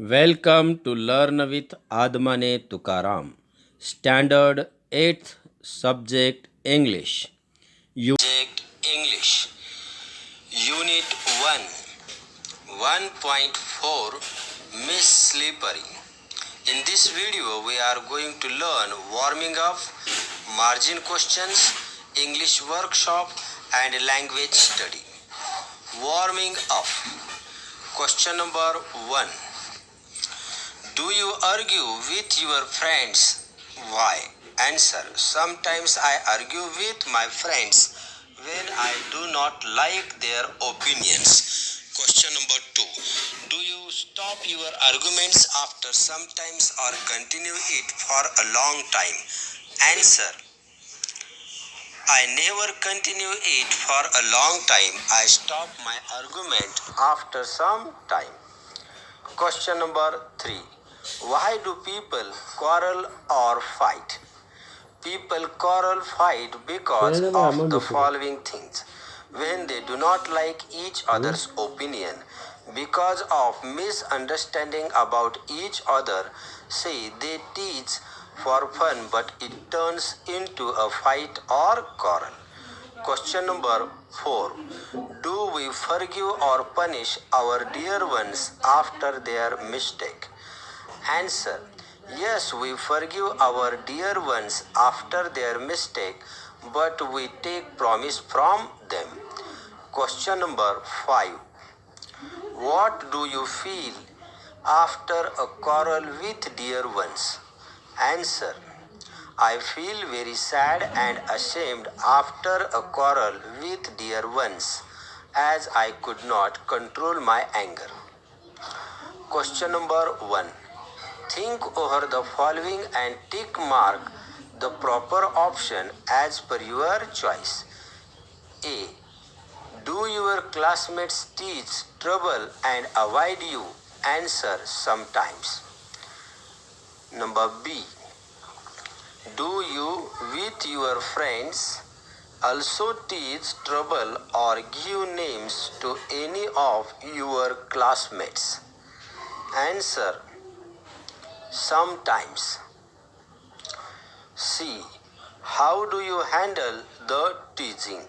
Welcome to Learn with Admane Tukaram. Standard 8th Subject English. Subject English. Unit 1. 1.4 Miss Slippery. In this video we are going to learn warming up, margin questions, English workshop and language study. Warming up. Question number 1. Do you argue with your friends? Why? Answer. Sometimes I argue with my friends when I do not like their opinions. Question number 2. Do you stop your arguments after sometimes or continue it for a long time? Answer. I never continue it for a long time. I stop my argument after some time. Question number 3. Why do people quarrel or fight? People quarrel fight because of the following things. When they do not like each other's opinion, because of misunderstanding about each other, say they teach for fun but it turns into a fight or quarrel. Question number 4. Do we forgive or punish our dear ones after their mistake? Answer. Yes, we forgive our dear ones after their mistake, but we take promise from them. Question number 5. What do you feel after a quarrel with dear ones? Answer. I feel very sad and ashamed after a quarrel with dear ones, as I could not control my anger. Question number 1. Think over the following and tick mark the proper option as per your choice. A. Do your classmates teach trouble and avoid you? Answer. Sometimes. Number B. Do you with your friends also teach trouble or give names to any of your classmates? Answer. Sometimes. C. How do you handle the teaching?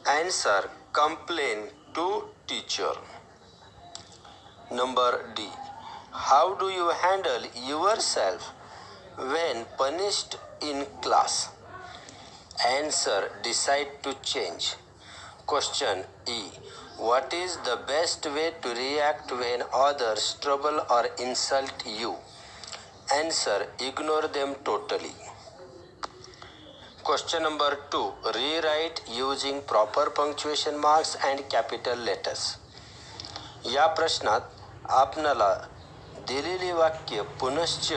Answer. Complain to teacher. Number D. How do you handle yourself when punished in class? Answer. Decide to change. Question E. What is the best way to react when others trouble or insult you? Answer. Ignore them totally. Question number 2. Rewrite using proper punctuation marks and capital letters. या प्रश्नात आपणाला दिलेली वाक्य पुनश्च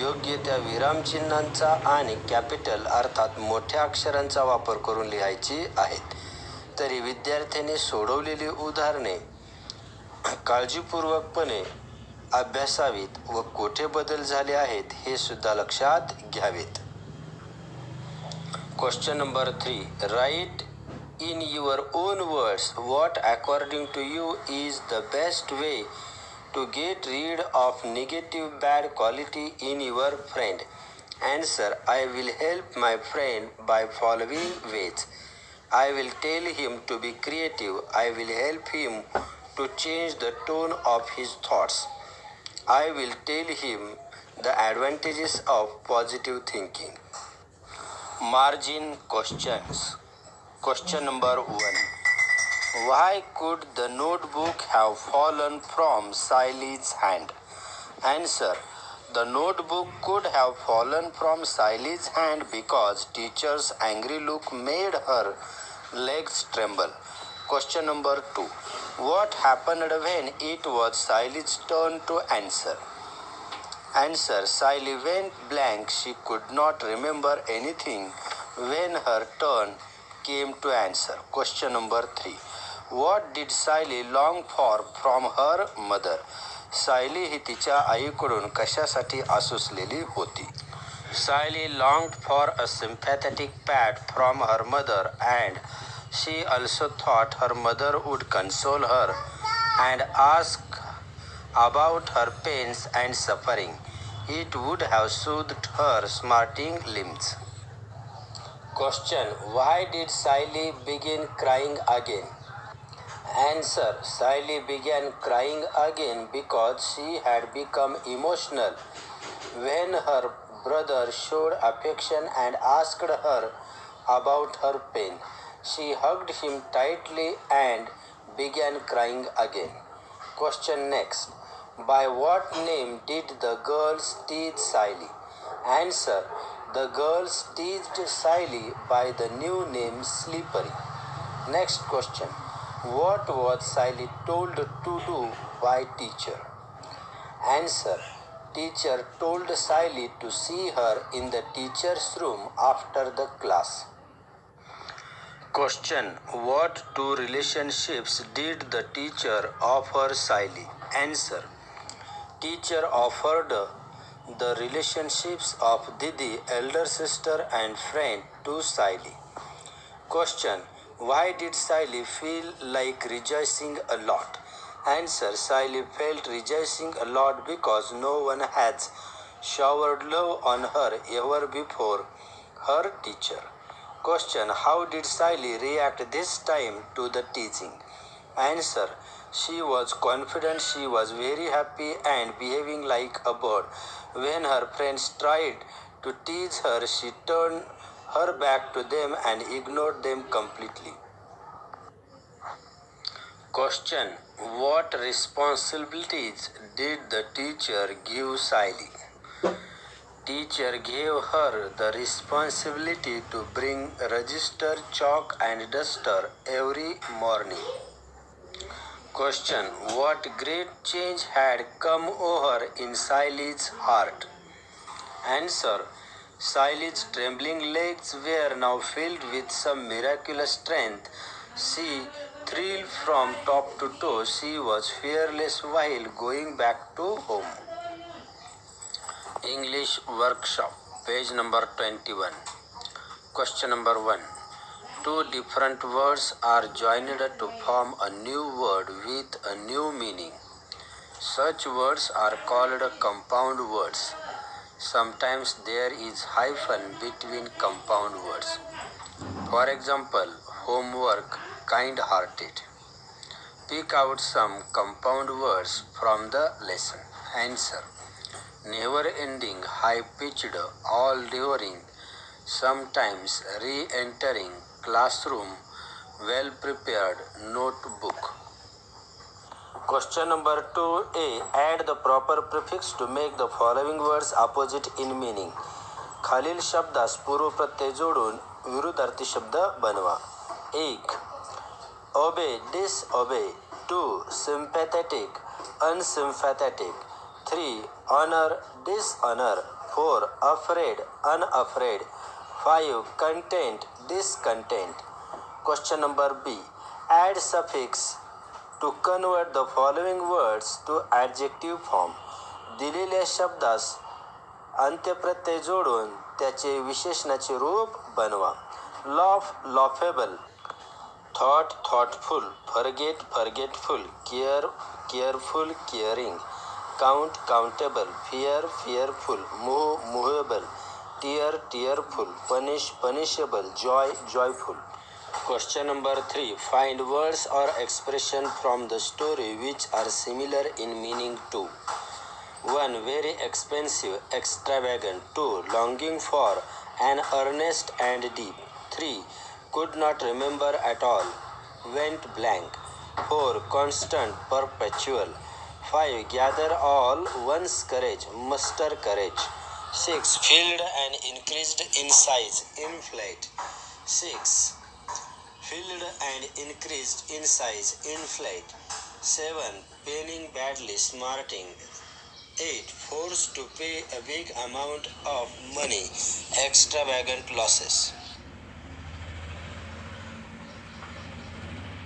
योग्य त्या विरामचिन्हांचा आणि capital अर्थात मोठ्या अक्षरांचा वापर करून लिहायची आहेत. तरी विद्यार्थ्यांनी सोडवलेली उदाहरणे काळजीपूर्वकपणे अभ्यासावीत व कोठे बदल झाले आहेत हे सुद्धा लक्षात घ्यावेत. Question number 3. Write in your own words what according to you is the best way to get rid of negative bad quality in your friend. Answer. I will help my friend by following ways. I will tell him to be creative. I will help him to change the tone of his thoughts. I will tell him the advantages of positive thinking. Margin questions. Question number 1. Why could the notebook have fallen from Saily's hand? Answer. The notebook could have fallen from Saily's hand because teacher's angry look made her legs tremble. Question number 2. What happened when it was Saily's turn to answer? Answer. Saily went blank. She could not remember anything when her turn came to answer. Question number 3. What did Saily long for from her mother? Sayali ही तिच्या आईकडून कशासाठी आसुसलेली होती? Saily longed for a sympathetic pat from her mother, and she also thought her mother would console her and ask about her pains and suffering. It would have soothed her smarting limbs. Question: why did Sally begin crying again? Answer: Sally began crying again because she had become emotional when her brother showed affection and asked her about her pain. She hugged him tightly and began crying again. Question next. By what name did the girls tease Sally? Answer: the girls teased Sally by the new name Slippery. Next question. What was Sally told to do by teacher? Answer: teacher told Sally to see her in the teacher's room after the class. Question: what two relationships did the teacher offer Sally? Answer: teacher offered the relationships of Didi, elder sister and friend, to Sally. Question: why did Sally feel like rejoicing a lot? Answer: Sally felt rejoicing a lot because no one has showered love on her ever before her teacher. Question: how did Sally react this time to the teasing? Answer: she was confident, she was very happy and behaving like a bird. When her friends tried to tease her, she turned her back to them and ignored them completely. Question: what responsibilities did the teacher give Sally? Teacher gave her the responsibility to bring register, chalk and duster every morning. Question: what great change had come over in Sally's heart? Answer: Sally's trembling legs were now filled with some miraculous strength. She thrilled from top to toe. She was fearless while going back to home. English workshop, page number 21. Question number 1. Two different words are joined to form a new word with a new meaning. Such words are called compound words. Sometimes there is hyphen between compound words. For example, homework, kind-hearted. Pick out some compound words from the lesson. Answer: never-ending, high-pitched, all-devouring, sometimes re-entering classroom, well-prepared notebook. Question number 2a. Add the proper prefix to make the following words opposite in meaning. खालील शब्दास पूर्व प्रत्यय जोडून विरुद्धार्थी शब्द बनवा. 1. Obey, disobey. 2. Sympathetic, unsympathetic. 3. Honor, dishonor. 4. Afraid, unafraid. 5. Content, discontent. Question number B. Add suffix to convert the following words to adjective form. दिलेल्या शब्दास अंत्यप्रत्यय जोडून त्याचे विशेषणाचे रूप बनवा. Laugh, laughable. Thought, thoughtful. Forget, forgetful. Care, careful, caring. Count, countable. Fear, fearful. Move, movable. Tear, tearful. Punish, punishable. Joy, joyful. Question number 3. Find words or expression from the story which are similar in meaning to. 1. Very expensive, extravagant. 2. Longing for, an earnest and deep. 3. Could not remember at all, went blank. 4. Constant, perpetual. 5. Gather all one's courage, muster courage. 6. Filled and increased in size, inflate. 6. Filled and increased in size, inflate. 7. Paining badly, smarting. 8. Forced to pay a big amount of money, extravagant losses.